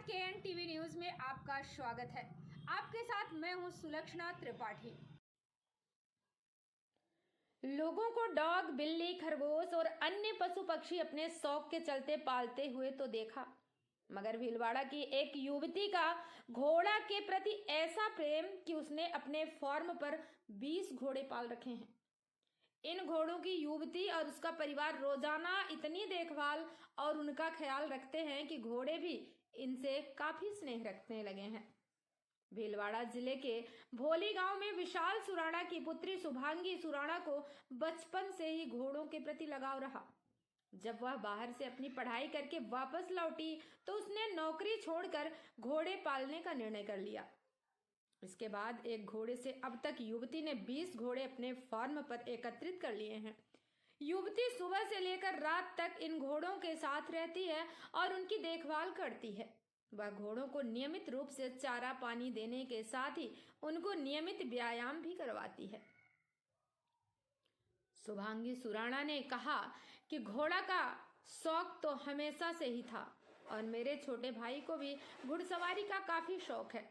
KN TV news में आपका स्वागत है। आपके साथ मैं हूं सुलक्षणा त्रिपाठी। लोगों को डॉग, बिल्ली, खरगोश और अन्य पशु पक्षी अपने शौक के चलते पालते हुए तो देखा, मगर भीलवाड़ा की एक युवती का घोड़ा के प्रति ऐसा प्रेम कि उसने अपने फार्म पर 20 घोड़े पाल रखे हैं। इन घोड़ों की युवती और उसका परिवार रोजाना इतनी देखभाल और उनका ख्याल रखते हैं कि घोड़े भी इनसे काफी स्नेह रखने लगे हैं। भीलवाड़ा जिले के भोली गांव में विशाल सुराणा की पुत्री शुभांगी सुराणा को बचपन से ही घोड़ों के प्रति लगाव रहा। जब वह बाहर से अपनी पढ़ाई करके वापस लौटी तो उसने नौकरी छोड़कर घोड़े पालने का निर्णय कर लिया। इसके बाद एक घोड़े से अब तक युवती ने 20 घोड़े अपने फार्म पर एकत्रित कर लिए हैं। युवती सुबह से लेकर रात तक इन घोड़ों के साथ रहती है और उनकी देखभाल करती है। वह घोड़ों को नियमित रूप से चारा पानी देने के साथ ही उनको नियमित व्यायाम भी करवाती है। शुभांगी सुराणा ने कहा कि घोड़ा का शौक तो हमेशा से ही था और मेरे छोटे भाई को भी घुड़सवारी का काफी शौक है।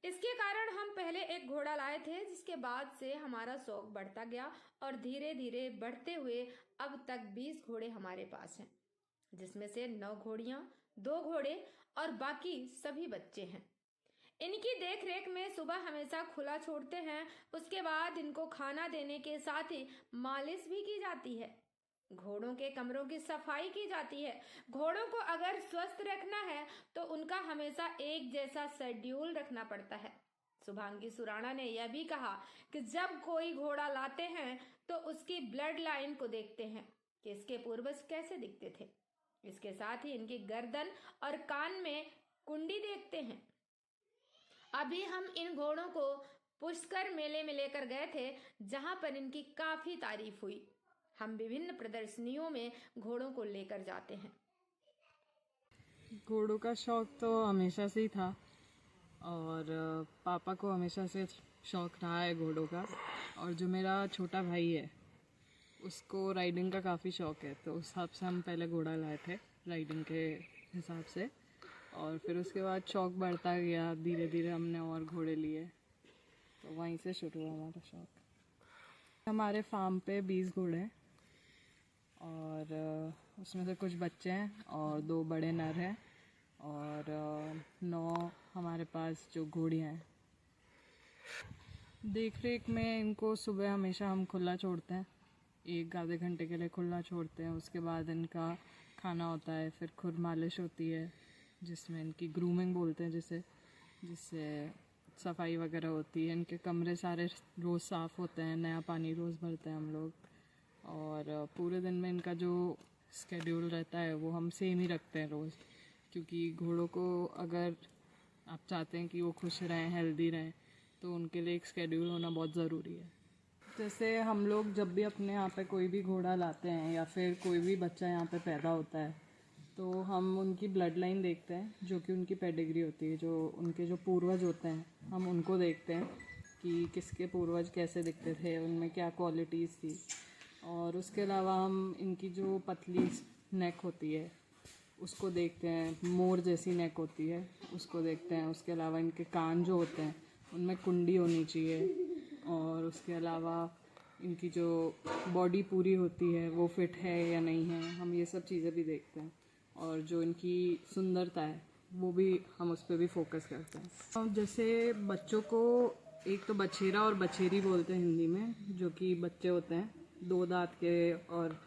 इसके कारण हम पहले एक घोड़ा लाए थे, जिसके बाद से हमारा शौक बढ़ता गया और धीरे धीरे बढ़ते हुए अब तक 20 घोड़े हमारे पास हैं, जिसमें से 9 घोड़ियां, 2 घोड़े और बाकी सभी बच्चे हैं। इनकी देखरेख में सुबह हमेशा खुला छोड़ते हैं। उसके बाद इनको खाना देने के साथ ही मालिश भी की जाती है। घोड़ों के कमरों की सफाई की जाती है। घोड़ों को अगर स्वस्थ रखना है तो उनका हमेशा एक जैसा शेड्यूल रखना पड़ता है। शुभांगी सुराणा ने यह भी कहा कि जब कोई घोड़ा लाते हैं तो उसकी ब्लड लाइन को देखते हैं कि इसके पूर्वज कैसे दिखते थे। इसके साथ ही इनकी गर्दन और कान में कुंडी देखते हैं। अभी हम इन घोड़ों को पुष्कर मेले में लेकर गए थे, जहां पर इनकी काफी तारीफ हुई। हम विभिन्न प्रदर्शनियों में घोड़ों को लेकर जाते हैं। घोड़ों का शौक तो हमेशा से ही था और पापा को हमेशा से शौक रहा है घोड़ों का। और जो मेरा छोटा भाई है उसको राइडिंग का काफ़ी शौक है, तो उस हिसाब से हम पहले घोड़ा लाए थे राइडिंग के हिसाब से। और फिर उसके बाद शौक बढ़ता गया, धीरे धीरे हमने और घोड़े लिए, तो वहीं से शुरू हुआ हमारा शौक। हमारे फार्म पे 20 घोड़े हैं और उसमें से कुछ बच्चे हैं और 2 बड़े नर हैं और 9 हमारे पास जो घोड़ियाँ हैं। देख रेख में इनको सुबह हमेशा हम खुला छोड़ते हैं, 1 आधे घंटे के लिए खुला छोड़ते हैं। उसके बाद इनका खाना होता है, फिर खुर मालिश होती है जिसमें इनकी ग्रूमिंग बोलते हैं, जिससे सफाई वगैरह होती है। इनके कमरे सारे रोज़ साफ़ होते हैं, नया पानी रोज़ भरते हैं हम लोग। और पूरे दिन में इनका जो स्केड्यूल रहता है वो हम सेम ही रखते हैं रोज़, क्योंकि घोड़ों को अगर आप चाहते हैं कि वो खुश रहें, हेल्दी रहें, तो उनके लिए एक स्केड्यूल होना बहुत ज़रूरी है। जैसे हम लोग जब भी अपने यहाँ पे कोई भी घोड़ा लाते हैं या फिर कोई भी बच्चा यहाँ पे पैदा होता है तो हम उनकी ब्लड लाइन देखते हैं, जो कि उनकी पेडिग्री होती है। जो उनके जो पूर्वज होते हैं हम उनको देखते हैं कि किसके पूर्वज कैसे दिखते थे, उनमें क्या क्वालिटीज़ थी। और उसके अलावा हम इनकी जो पतली नेक होती है उसको देखते हैं, मोर जैसी नेक होती है उसको देखते हैं। उसके अलावा इनके कान जो होते हैं उनमें कुंडी होनी चाहिए। और उसके अलावा इनकी जो बॉडी पूरी होती है वो फिट है या नहीं है, हम ये सब चीज़ें भी देखते हैं। और जो इनकी सुंदरता है वो भी हम उस पर भी फोकस करते हैं। और जैसे बच्चों को एक तो बछेरा और बछेरी बोलते हैं हिंदी में, जो कि बच्चे होते हैं 2 दांत के, और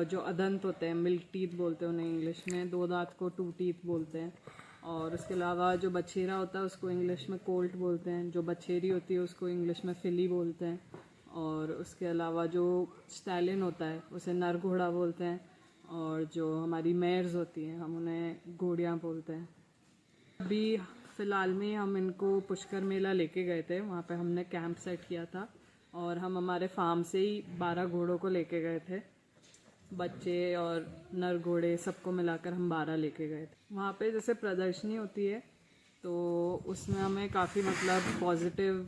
जो अदंत होते हैं मिल्क टीथ बोलते हैं उन्हें इंग्लिश में, 2 दांत को 2 टीथ बोलते हैं। और उसके अलावा जो बछेरा होता है उसको इंग्लिश में कोल्ट बोलते हैं, जो बछेरी होती है उसको इंग्लिश में फिली बोलते हैं। और उसके अलावा जो स्टैलिन होता है उसे नर घोड़ा बोलते हैं। और जो हमारी मेयर्स होती हैं हम उन्हें घोड़ियाँ बोलते हैं। अभी फ़िलहाल में हम इनको पुष्कर मेला लेके गए थे, वहाँ पे हमने कैंप सेट किया था और हम हमारे फार्म से ही 12 घोड़ों को लेके गए थे। बच्चे और नर घोड़े सबको मिलाकर हम 12 लेके गए थे। वहाँ पे जैसे प्रदर्शनी होती है तो उसमें हमें काफ़ी पॉजिटिव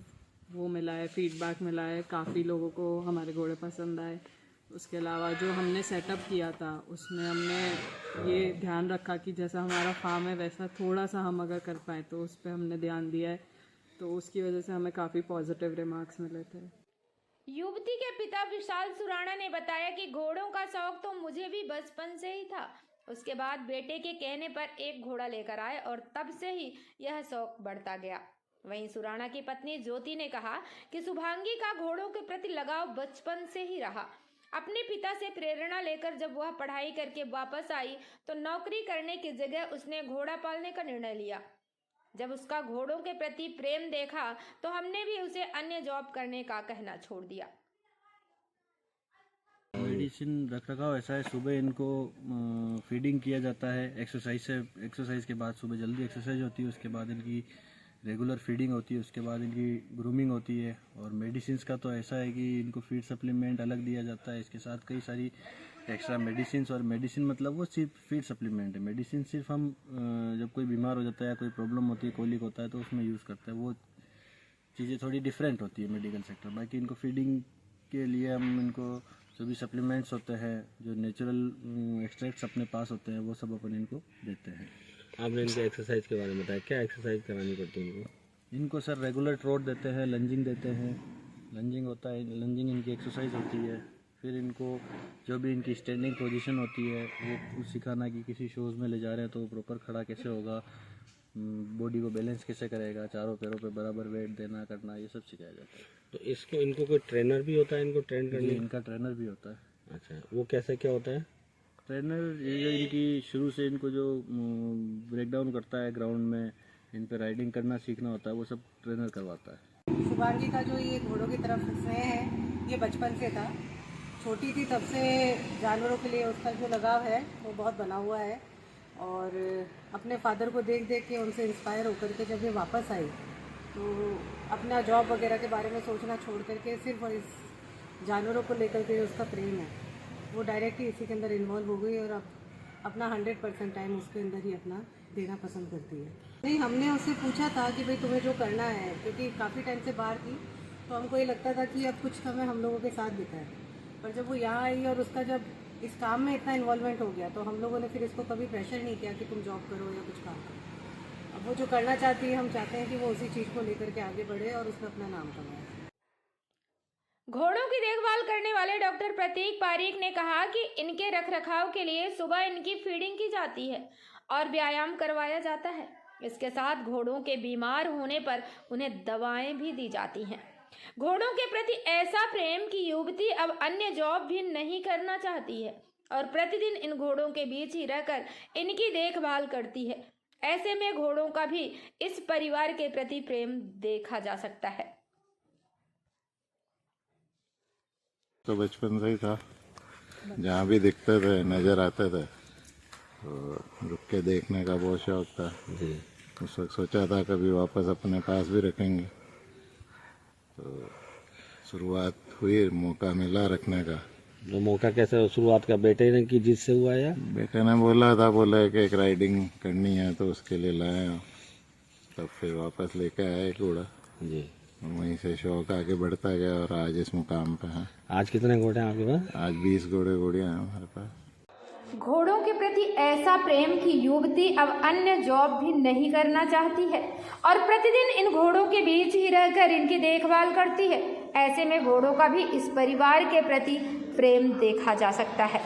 वो मिला है, फीडबैक मिला है, काफ़ी लोगों को हमारे घोड़े पसंद आए। उसके अलावा जो हमने सेटअप किया था उसमें हमने ये ध्यान रखा कि जैसा हमारा फार्म है वैसा थोड़ा सा हम अगर कर पाएँ, तो उस पर हमने ध्यान दिया है, तो उसकी वजह से हमें काफ़ी पॉजिटिव रिमार्क्स मिले थे। युवती के पिता विशाल सुराणा ने बताया कि घोड़ों का शौक तो मुझे भी बचपन से ही था। उसके बाद बेटे के कहने पर एक घोड़ा लेकर आए और तब से ही यह शौक बढ़ता गया। वहीं सुराणा की पत्नी ज्योति ने कहा कि शुभांगी का घोड़ों के प्रति लगाव बचपन से ही रहा। अपने पिता से प्रेरणा लेकर जब वह पढ़ाई करके वापस आई तो नौकरी करने की जगह उसने घोड़ा पालने का निर्णय लिया। जब उसका घोड़ों के प्रति प्रेम देखा तो हमने भी उसे अन्य जॉब करने का कहना छोड़ दिया। मेडिसिन रख रखाव ऐसा है, सुबह इनको फीडिंग किया जाता है, एक्सरसाइज के बाद सुबह जल्दी एक्सरसाइज होती है, उसके बाद इनकी रेगुलर फीडिंग होती है, उसके बाद इनकी ग्रूमिंग होती है। और मेडिसिन का तो ऐसा है कि इनको फीड सप्लीमेंट अलग दिया जाता है, इसके साथ कई सारी एक्स्ट्रा मेडिसिन। और मेडिसिन मतलब वो सिर्फ फीड सप्लीमेंट है। मेडिसिन सिर्फ हम जब कोई बीमार हो जाता है या कोई प्रॉब्लम होती है, कोलिक होता है, तो उसमें यूज़ करते हैं। वो चीज़ें थोड़ी डिफरेंट होती है मेडिकल सेक्टर। बाकी इनको फीडिंग के लिए हम इनको जो भी सप्लीमेंट्स होते हैं, जो नेचुरल एक्सट्रैक्ट्स अपने पास होते हैं, वो सब अपन इनको देते हैं। आपने इनके एक्सरसाइज के बारे में बताया, क्या एक्सरसाइज करानी पड़ती है इनको? इनको सर रेगुलर ट्रोट देते हैं, लंजिंग देते हैं। लंजिंग होता है, लंजिंग इनकी एक्सरसाइज होती है। फिर इनको जो भी इनकी स्टैंडिंग पोजीशन होती है वो सिखाना कि किसी शोज़ में ले जा रहे हैं तो प्रॉपर खड़ा कैसे होगा, बॉडी को बैलेंस कैसे करेगा, चारों पैरों पे बराबर वेट देना करना, ये सब सिखाया जाता है। तो इनको कोई ट्रेनर भी होता है इनको ट्रेन जी, करने? इनका ट्रेनर भी होता है। अच्छा, वो कैसे क्या होता है? ट्रेनर ये इनकी शुरू से इनको जो ब्रेक डाउन करता है ग्राउंड में, इन पे राइडिंग करना सीखना होता है, वो सब ट्रेनर करवाता है। शुभांगी का जो ये घोड़ों की तरफ स्नेह है ये बचपन से था। छोटी थी तब से जानवरों के लिए उसका जो लगाव है वो बहुत बना हुआ है। और अपने फादर को देख देख के उनसे इंस्पायर होकर के जब ये वापस आई तो अपना जॉब वगैरह के बारे में सोचना छोड़ करके सिर्फ इस जानवरों को लेकर के उसका प्रेम है वो डायरेक्टली इसी के अंदर इन्वॉल्व हो गई और अब अपना 100% टाइम उसके अंदर ही अपना देना पसंद करती है। नहीं, हमने उससे पूछा था कि भाई तुम्हें जो करना है, क्योंकि काफ़ी टाइम से बाहर थी तो हमको ये लगता था कि अब कुछ समय हम लोगों के साथ बिताए। पर जब वो यहाँ आई और उसका जब इस काम में इतना इन्वॉल्वमेंट हो गया तो हम लोगों ने फिर इसको कभी प्रेशर नहीं किया कि तुम जॉब करो या कुछ काम करो। अब वो जो करना चाहती है हम चाहते हैं कि वो उसी चीज़ को लेकर के आगे बढ़े और उसमें अपना नाम कमाए। घोड़ों की देखभाल करने वाले डॉक्टर प्रतीक पारीक ने कहा कि इनके रखरखाव के लिए सुबह इनकी फीडिंग की जाती है और व्यायाम करवाया जाता है। इसके साथ घोड़ों के बीमार होने पर उन्हें दवाएं भी दी जाती हैं। घोड़ों के प्रति ऐसा प्रेम कि युवती अब अन्य जॉब भी नहीं करना चाहती है और प्रतिदिन इन घोड़ों के बीच ही रहकर इनकी देखभाल करती है। ऐसे में घोड़ों का भी इस परिवार के प्रति प्रेम देखा जा सकता है। तो बचपन से ही था, जहाँ भी दिखते थे नज़र आते थे तो रुक के देखने का बहुत शौक था जी। उस वक्त सोचा था कभी वापस अपने पास भी रखेंगे, तो शुरुआत हुई, मौका मिला रखने का। तो मौका कैसे शुरुआत का बेटे ने की जिससे हुआ या? बेटे ने बोला था, बोला कि एक राइडिंग करनी है तो उसके लिए लाए हो, तब फिर वापस लेके आए घोड़ा जी। वहीं से शौक आगे बढ़ता गया और आज इस मुकाम पे हैं। आज कितने घोड़े हैं आपके पास? आज 20 घोड़े घोड़ियाँ हैं हमारे पास। घोड़ों के प्रति ऐसा प्रेम कि युवती अब अन्य जॉब भी नहीं करना चाहती है और प्रतिदिन इन घोड़ों के बीच ही रहकर इनकी देखभाल करती है। ऐसे में घोड़ों का भी इस परिवार के प्रति प्रेम देखा जा सकता है।